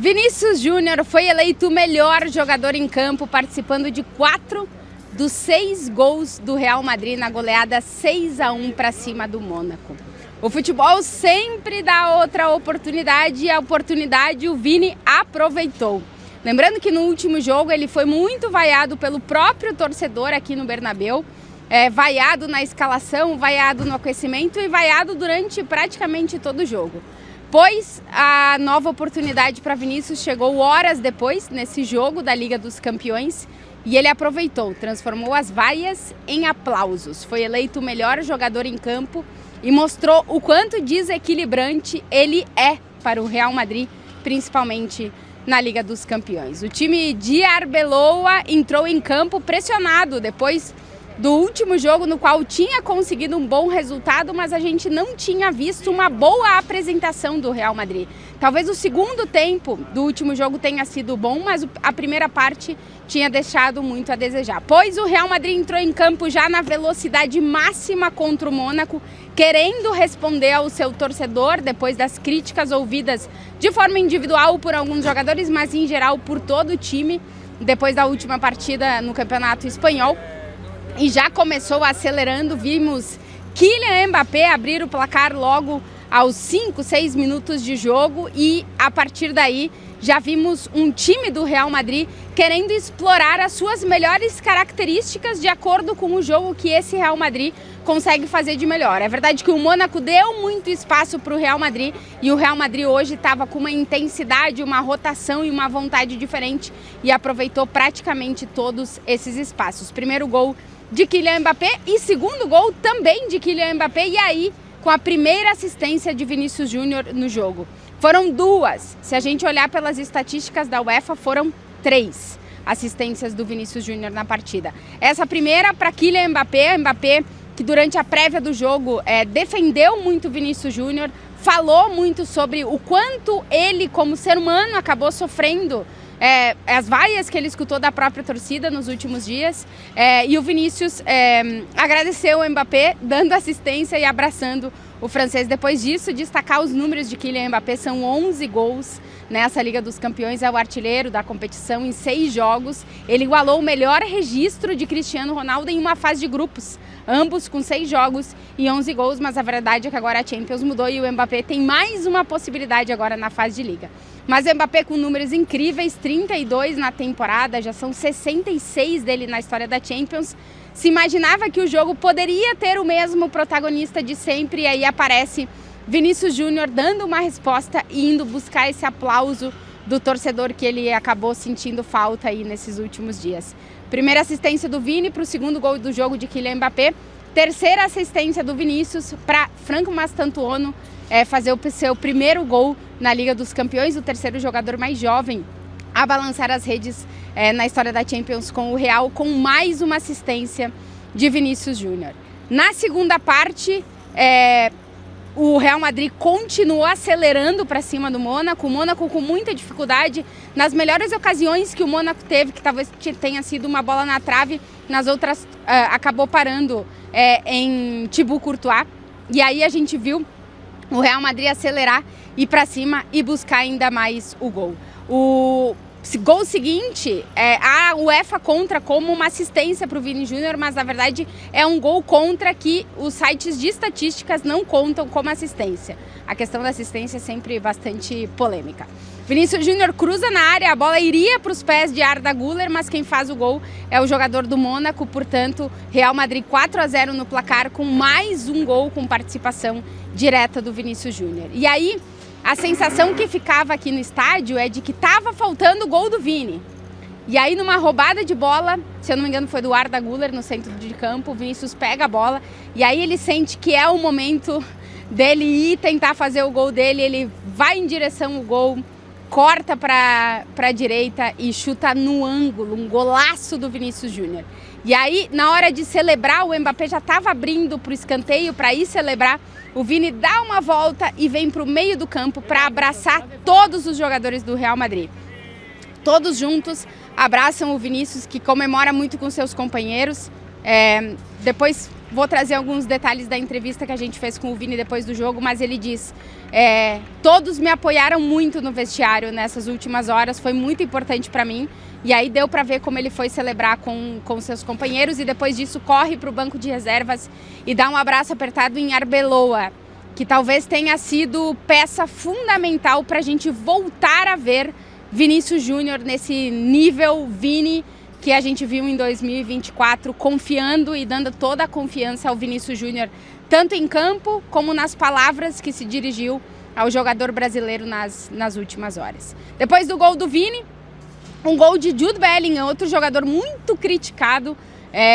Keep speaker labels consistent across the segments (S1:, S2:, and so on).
S1: Vinícius Júnior foi eleito o melhor jogador em campo, participando de 4 dos 6 gols do Real Madrid na goleada 6-1 para cima do Mônaco. O futebol sempre dá outra oportunidade e a oportunidade o Vini aproveitou. Lembrando que no último jogo ele foi muito vaiado pelo próprio torcedor aqui no Bernabéu, vaiado na escalação, vaiado no aquecimento e vaiado durante praticamente todo o jogo. Pois a nova oportunidade para Vinícius chegou horas depois, nesse jogo da Liga dos Campeões, e ele aproveitou, transformou as vaias em aplausos. Foi eleito o melhor jogador em campo e mostrou o quanto desequilibrante ele é para o Real Madrid, principalmente na Liga dos Campeões. O time de Arbeloa entrou em campo pressionado depois do último jogo, no qual tinha conseguido um bom resultado, mas a gente não tinha visto uma boa apresentação do Real Madrid. Talvez o segundo tempo do último jogo tenha sido bom, mas a primeira parte tinha deixado muito a desejar. Pois o Real Madrid entrou em campo já na velocidade máxima contra o Mônaco, querendo responder ao seu torcedor depois das críticas ouvidas de forma individual por alguns jogadores, mas em geral por todo o time, depois da última partida no Campeonato Espanhol. E já começou acelerando, vimos Kylian Mbappé abrir o placar logo aos 5, 6 minutos de jogo e a partir daí já vimos um time do Real Madrid querendo explorar as suas melhores características de acordo com o jogo que esse Real Madrid consegue fazer de melhor. É verdade que o Mônaco deu muito espaço para o Real Madrid e o Real Madrid hoje estava com uma intensidade, uma rotação e uma vontade diferente e aproveitou praticamente todos esses espaços. Primeiro gol de Kylian Mbappé e segundo gol também de Kylian Mbappé e aí com a primeira assistência de Vinícius Júnior no jogo. Foram 2, se a gente olhar pelas estatísticas da UEFA, foram 3 assistências do Vinícius Júnior na partida. Essa primeira para Kylian Mbappé, que durante a prévia do jogo defendeu muito o Vinícius Júnior, falou muito sobre o quanto ele, como ser humano, acabou sofrendo as vaias que ele escutou da própria torcida nos últimos dias, e o Vinícius agradeceu o Mbappé, dando assistência e abraçando o francês. Depois disso, destacar os números de Kylian Mbappé, são 11 gols nessa Liga dos Campeões, é o artilheiro da competição em 6 jogos. Ele igualou o melhor registro de Cristiano Ronaldo em uma fase de grupos, ambos com 6 jogos e 11 gols, mas a verdade é que agora a Champions mudou e o Mbappé tem mais uma possibilidade agora na fase de Liga. Mas o Mbappé com números incríveis, 32 na temporada, já são 66 dele na história da Champions. Se imaginava que o jogo poderia ter o mesmo protagonista de sempre e aí aparece Vinícius Júnior dando uma resposta e indo buscar esse aplauso do torcedor que ele acabou sentindo falta aí nesses últimos dias. Primeira assistência do Vini para o segundo gol do jogo de Kylian Mbappé. Terceira assistência do Vinícius para Franco Mastantuono fazer o seu primeiro gol na Liga dos Campeões, o terceiro jogador mais jovem a balançar as redes na história da Champions com o Real, com mais uma assistência de Vinícius Júnior. Na segunda parte, o Real Madrid continuou acelerando para cima do Mônaco, o Mônaco com muita dificuldade. Nas melhores ocasiões que o Mônaco teve, que talvez tenha sido uma bola na trave, nas outras acabou parando em Thibaut Courtois. E aí a gente viu o Real Madrid acelerar, ir para cima e buscar ainda mais o gol. O gol seguinte, a UEFA contra como uma assistência para o Vini Júnior, mas na verdade é um gol contra que os sites de estatísticas não contam como assistência. A questão da assistência é sempre bastante polêmica. Vinícius Júnior cruza na área, a bola iria para os pés de Arda Güler, mas quem faz o gol é o jogador do Mônaco, portanto, Real Madrid 4-0 no placar, com mais um gol com participação direta do Vinícius Júnior. E aí, a sensação que ficava aqui no estádio é de que estava faltando o gol do Vini. E aí, numa roubada de bola, se eu não me engano foi do Arda Güler no centro de campo, o Vinícius pega a bola e aí ele sente que é o momento dele ir tentar fazer o gol dele, ele vai em direção ao gol, corta para a direita e chuta no ângulo, um golaço do Vinícius Júnior. E aí, na hora de celebrar, o Mbappé já estava abrindo para o escanteio para ir celebrar. O Vini dá uma volta e vem para o meio do campo para abraçar todos os jogadores do Real Madrid. Todos juntos abraçam o Vinícius, que comemora muito com seus companheiros. Depois vou trazer alguns detalhes da entrevista que a gente fez com o Vini depois do jogo, mas ele diz, todos me apoiaram muito no vestiário nessas últimas horas, foi muito importante para mim. E aí deu para ver como ele foi celebrar com seus companheiros e depois disso corre para o banco de reservas e dá um abraço apertado em Arbeloa, que talvez tenha sido peça fundamental para a gente voltar a ver Vinícius Júnior nesse nível Vini que a gente viu em 2024, confiando e dando toda a confiança ao Vinícius Júnior, tanto em campo como nas palavras que se dirigiu ao jogador brasileiro nas últimas horas. Depois do gol do Vini, um gol de Jude Bellingham, outro jogador muito criticado,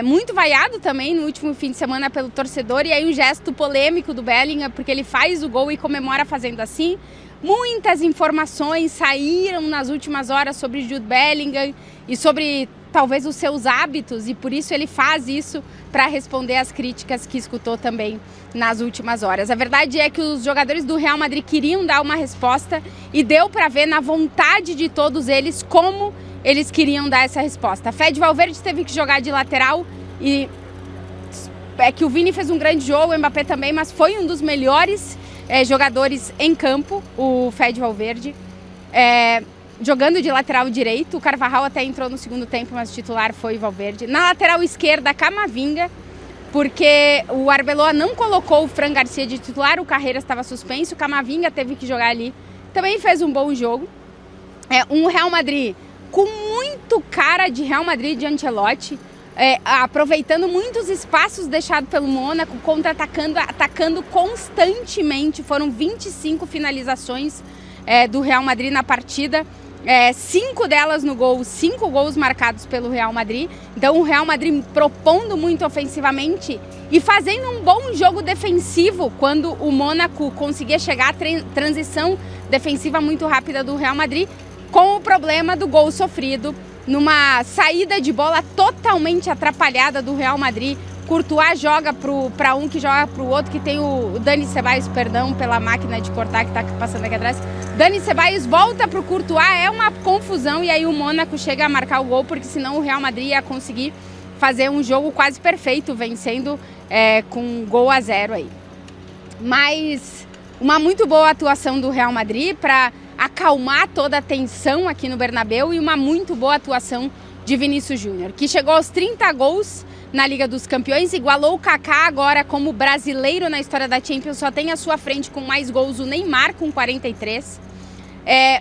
S1: muito vaiado também no último fim de semana pelo torcedor, e aí um gesto polêmico do Bellingham, porque ele faz o gol e comemora fazendo assim. Muitas informações saíram nas últimas horas sobre Jude Bellingham e sobre talvez os seus hábitos, e por isso ele faz isso para responder às críticas que escutou também nas últimas horas. A verdade é que os jogadores do Real Madrid queriam dar uma resposta e deu para ver na vontade de todos eles como eles queriam dar essa resposta. Fede Valverde teve que jogar de lateral e que o Vini fez um grande jogo, o Mbappé também, mas foi um dos melhores jogadores em campo, o Fede Valverde. Jogando de lateral direito, o Carvajal até entrou no segundo tempo, mas o titular foi Valverde. Na lateral esquerda, Camavinga, porque o Arbeloa não colocou o Fran Garcia de titular, o Carreiras estava suspenso, o Camavinga teve que jogar ali, também fez um bom jogo. Um Real Madrid com muito cara de Real Madrid de Ancelotti, aproveitando muitos espaços deixados pelo Mônaco, contra-atacando, atacando constantemente. Foram 25 finalizações do Real Madrid na partida. 5 delas no gol, 5 gols marcados pelo Real Madrid. Então o Real Madrid propondo muito ofensivamente e fazendo um bom jogo defensivo quando o Mônaco conseguia chegar à transição defensiva muito rápida do Real Madrid, com o problema do gol sofrido numa saída de bola totalmente atrapalhada do Real Madrid. Courtois joga para um que joga para o outro, que tem o Dani Ceballos, perdão pela máquina de cortar que está passando aqui atrás. Dani Ceballos volta para o Courtois, é uma confusão, e aí o Mônaco chega a marcar o gol, porque senão o Real Madrid ia conseguir fazer um jogo quase perfeito, vencendo com 1-0 aí. Mas uma muito boa atuação do Real Madrid para acalmar toda a tensão aqui no Bernabéu, e uma muito boa atuação de Vinícius Júnior, que chegou aos 30 gols na Liga dos Campeões, igualou o Kaká agora como brasileiro na história da Champions, só tem à sua frente com mais gols o Neymar com 43.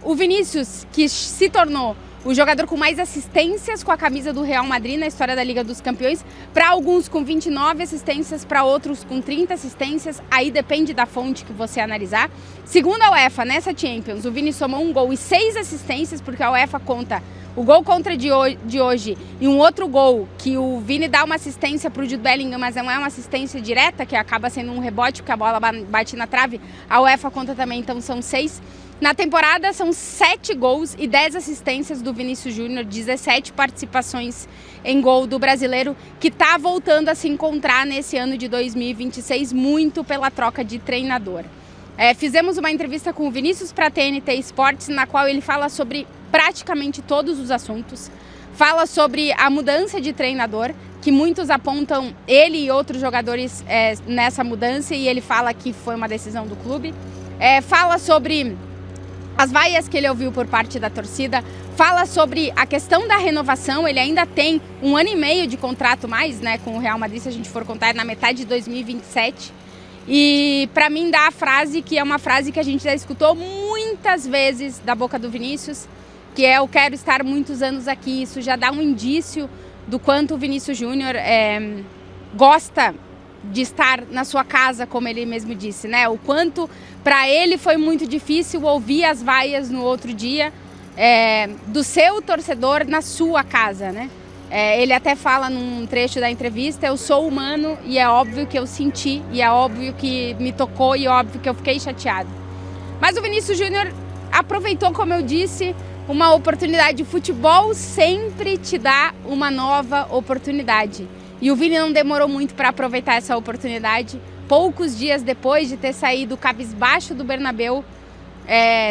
S1: O Vinícius, que se tornou o jogador com mais assistências com a camisa do Real Madrid na história da Liga dos Campeões, para alguns com 29 assistências, para outros com 30 assistências, aí depende da fonte que você analisar. Segundo a UEFA, nessa Champions, o Vini somou 1 gol e 6 assistências, porque a UEFA conta o gol contra de hoje e um outro gol que o Vini dá uma assistência para o Jude Bellingham, mas não é uma assistência direta, que acaba sendo um rebote, porque a bola bate na trave. A UEFA conta também, então são 6. Na temporada são 7 gols e 10 assistências do Vinícius Júnior, 17 participações em gol do brasileiro, que está voltando a se encontrar nesse ano de 2026, muito pela troca de treinador. Fizemos uma entrevista com o Vinícius para a TNT Sports, na qual ele fala sobre praticamente todos os assuntos. Fala sobre a mudança de treinador, que muitos apontam ele e outros jogadores nessa mudança, e ele fala que foi uma decisão do clube. Fala sobre as vaias que ele ouviu por parte da torcida, fala sobre a questão da renovação. Ele ainda tem 1 ano e meio de contrato mais, né, com o Real Madrid, se a gente for contar, na metade de 2027. E para mim dá a frase que é uma frase que a gente já escutou muitas vezes da boca do Vinícius, que é: eu quero estar muitos anos aqui. Isso já dá um indício do quanto o Vinícius Júnior gosta de estar na sua casa, como ele mesmo disse, né? O quanto para ele foi muito difícil ouvir as vaias no outro dia do seu torcedor na sua casa, né? Ele até fala num trecho da entrevista: eu sou humano e é óbvio que eu senti, e é óbvio que me tocou, e é óbvio que eu fiquei chateado. Mas o Vinícius Júnior aproveitou, como eu disse, uma oportunidade. O futebol sempre te dá uma nova oportunidade. E o Vini não demorou muito para aproveitar essa oportunidade. Poucos dias depois de ter saído cabisbaixo do Bernabéu,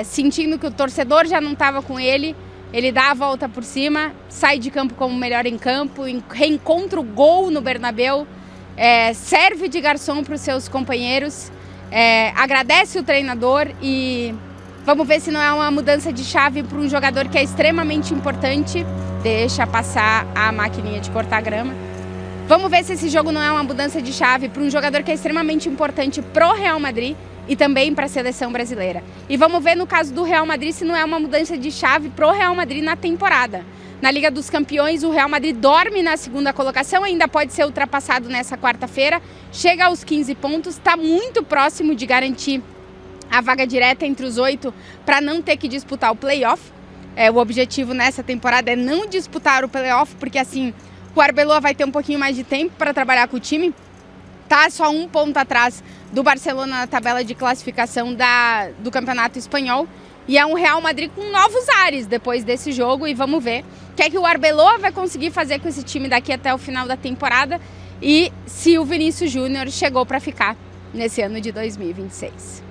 S1: sentindo que o torcedor já não estava com ele, ele dá a volta por cima, sai de campo como melhor em campo, reencontra o gol no Bernabéu serve de garçom para os seus companheiros, agradece o treinador e vamos ver se não é uma mudança de chave para um jogador que é extremamente importante. Deixa passar a maquininha de cortar grama. Vamos ver se esse jogo não é uma mudança de chave para um jogador que é extremamente importante pro Real Madrid e também para a seleção brasileira. E vamos ver no caso do Real Madrid se não é uma mudança de chave pro Real Madrid na temporada. Na Liga dos Campeões, o Real Madrid dorme na segunda colocação, ainda pode ser ultrapassado nessa quarta-feira, chega aos 15 pontos, está muito próximo de garantir a vaga direta entre os 8 para não ter que disputar o play-off. O objetivo nessa temporada é não disputar o play-off, porque assim o Arbeloa vai ter um pouquinho mais de tempo para trabalhar com o time. Tá só 1 ponto atrás do Barcelona na tabela de classificação do Campeonato Espanhol. E é um Real Madrid com novos ares depois desse jogo. E vamos ver o que é que o Arbeloa vai conseguir fazer com esse time daqui até o final da temporada. E se o Vinícius Júnior chegou para ficar nesse ano de 2026.